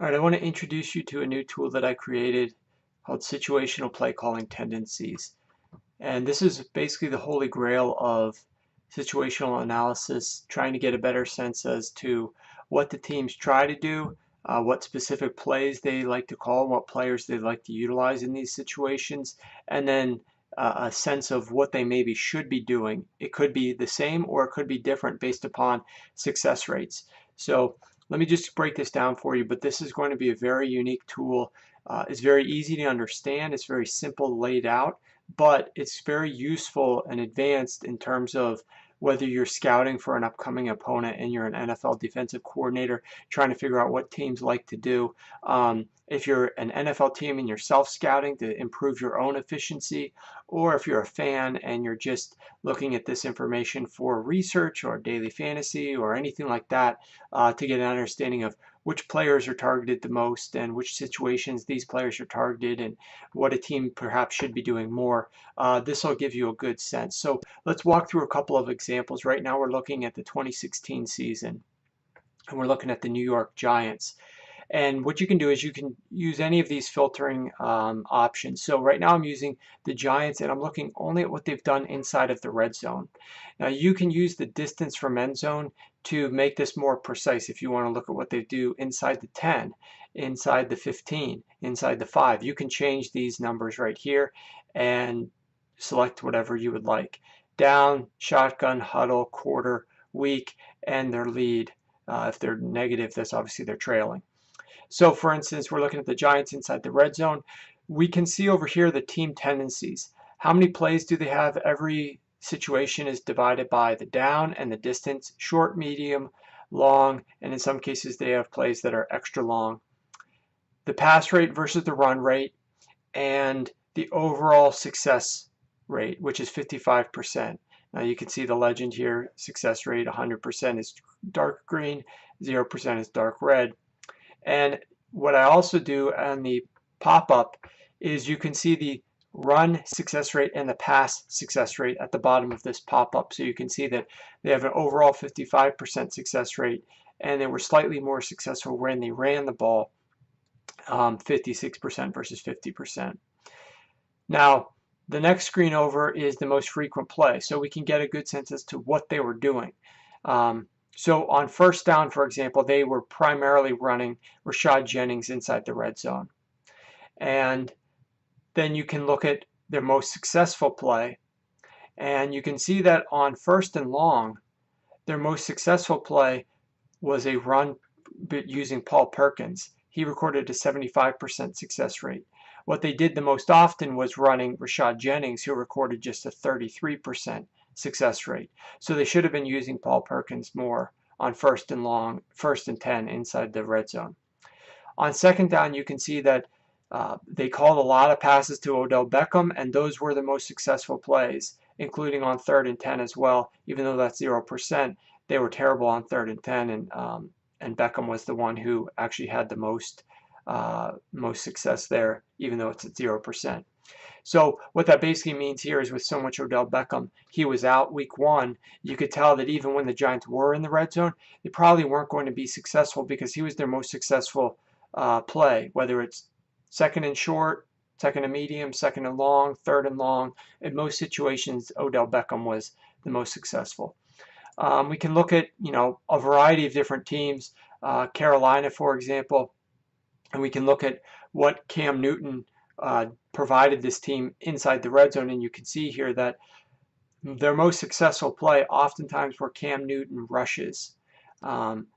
All right, I want to introduce you to a new tool that I created called Situational Playcalling Tendencies. And this is basically the holy grail of situational analysis, trying to get a better sense as to what the teams try to do, what specific plays they like to call, what players they like to utilize in these situations, and then a sense of what they maybe should be doing. It could be the same or it could be different based upon success rates. So let me just break this down for you, but this is going to be a very unique tool. It's very easy to understand. It's very simple laid out, but it's very useful and advanced in terms of whether you're scouting for an upcoming opponent and you're an NFL defensive coordinator trying to figure out what teams like to do. If you're an NFL team and you're self-scouting to improve your own efficiency, or if you're a fan and you're just looking at this information for research or daily fantasy or anything like that, to get an understanding of which players are targeted the most and which situations these players are targeted and what a team perhaps should be doing more. This will give you a good sense. So let's walk through a couple of examples. Right now we're looking at the 2016 season and we're looking at the New York Giants. And what you can do is you can use any of these filtering options. So right now I'm using the Giants and I'm looking only at what they've done inside of the red zone. Now you can use the distance from end zone to make this more precise if you want to look at what they do inside the 10, inside the 15, inside the 5. You can change these numbers right here and select whatever you would like. Down, shotgun, huddle, quarter, weak, and their lead. If they're negative, that's obviously they're trailing. So for instance, we're looking at the Giants inside the red zone. We can see over here the team tendencies. How many plays do they have? Every situation is divided by the down and the distance, short, medium, long, and in some cases they have plays that are extra long. The pass rate versus the run rate, and the overall success rate, which is 55%. Now you can see the legend here, success rate 100% is dark green, 0% is dark red. And what I also do on the pop-up is you can see the run success rate and the pass success rate at the bottom of this pop-up. So you can see that they have an overall 55% success rate, and they were slightly more successful when they ran the ball, 56% versus 50%. Now, the next screen over is the most frequent play, so we can get a good sense as to what they were doing. So on first down, for example, they were primarily running Rashad Jennings inside the red zone. And then you can look at their most successful play, and you can see that on first and long, their most successful play was a run using Paul Perkins. He recorded a 75% success rate. What they did the most often was running Rashad Jennings, who recorded just a 33% success rate. So they should have been using Paul Perkins more on first and long, first and 10 inside the red zone. On second down, you can see that they called a lot of passes to Odell Beckham, and those were the most successful plays, including on third and 10 as well. Even though that's 0%, they were terrible on third and 10, and Beckham was the one who actually had the most success there, even though it's at 0%. So what that basically means here is with so much Odell Beckham, he was out week 1. You could tell that even when the Giants were in the red zone, they probably weren't going to be successful because he was their most successful play, whether it's second and short, second and medium, second and long, third and long. In most situations, Odell Beckham was the most successful. We can look at a variety of different teams, Carolina, for example, and we can look at what Cam Newton provided this team inside the red zone, and you can see here that their most successful play oftentimes were Cam Newton rushes.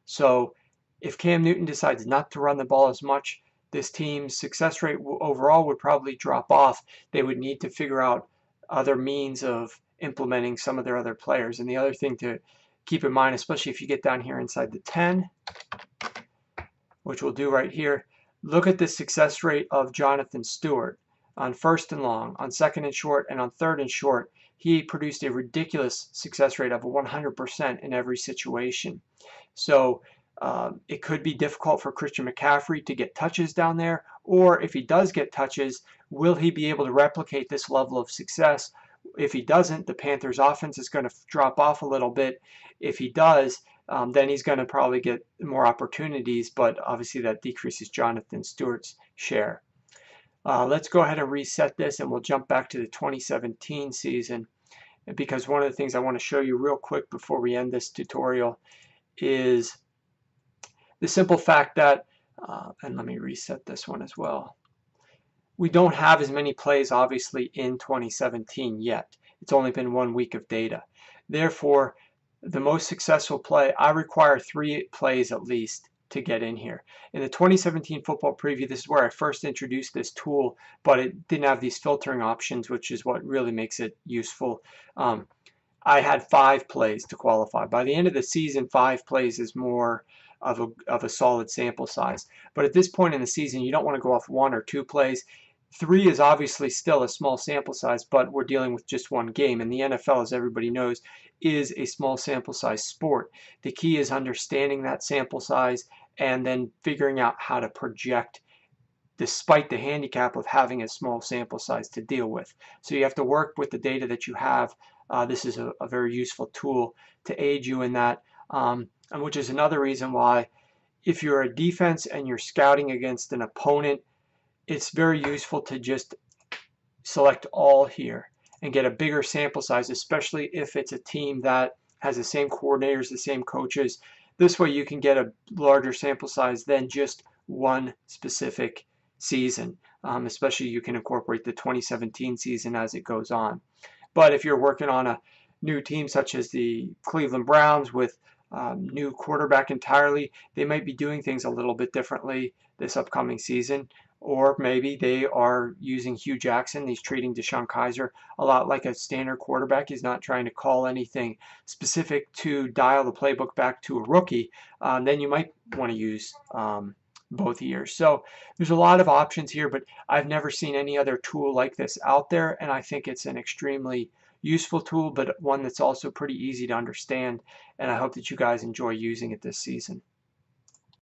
So if Cam Newton decides not to run the ball as much, this team's success rate overall would probably drop off. They would need to figure out other means of implementing some of their other players. And the other thing to keep in mind, especially if you get down here inside the 10, which we'll do right here, look at the success rate of Jonathan Stewart on first and long, on second and short, and on third and short. He produced a ridiculous success rate of 100% in every situation. So it could be difficult for Christian McCaffrey to get touches down there, or if he does get touches, will he be able to replicate this level of success? If he doesn't, the Panthers offense is going to drop off a little bit. If he does, then he's going to probably get more opportunities, but obviously that decreases Jonathan Stewart's share. Let's go ahead and reset this, and we'll jump back to the 2017 season, because one of the things I want to show you real quick before we end this tutorial is the simple fact that, and let me reset this one as well, we don't have as many plays obviously in 2017 yet. It's only been 1 week of data. Therefore, the most successful play, I require 3 plays at least to get in here. In the 2017 football preview, this is where I first introduced this tool, but it didn't have these filtering options, which is what really makes it useful. I had 5 plays to qualify. By the end of the season, 5 plays is more of a solid sample size. But at this point in the season, you don't want to go off 1 or 2 plays. 3 is obviously still a small sample size, but we're dealing with just 1 game. And the NFL, as everybody knows, is a small sample size sport. The key is understanding that sample size and then figuring out how to project despite the handicap of having a small sample size to deal with. So you have to work with the data that you have. This is a very useful tool to aid you in that, and which is another reason why if you're a defense and you're scouting against an opponent, it's very useful to just select all here and get a bigger sample size, especially if it's a team that has the same coordinators, the same coaches. This way you can get a larger sample size than just one specific season. Especially you can incorporate the 2017 season as it goes on. But if you're working on a new team such as the Cleveland Browns with new quarterback entirely, they might be doing things a little bit differently this upcoming season. Or maybe they are using Hugh Jackson. He's treating Deshaun Kaiser a lot like a standard quarterback. He's not trying to call anything specific to dial the playbook back to a rookie. Then you might want to use both years. So there's a lot of options here, but I've never seen any other tool like this out there, and I think it's an extremely useful tool, but one that's also pretty easy to understand, and I hope that you guys enjoy using it this season.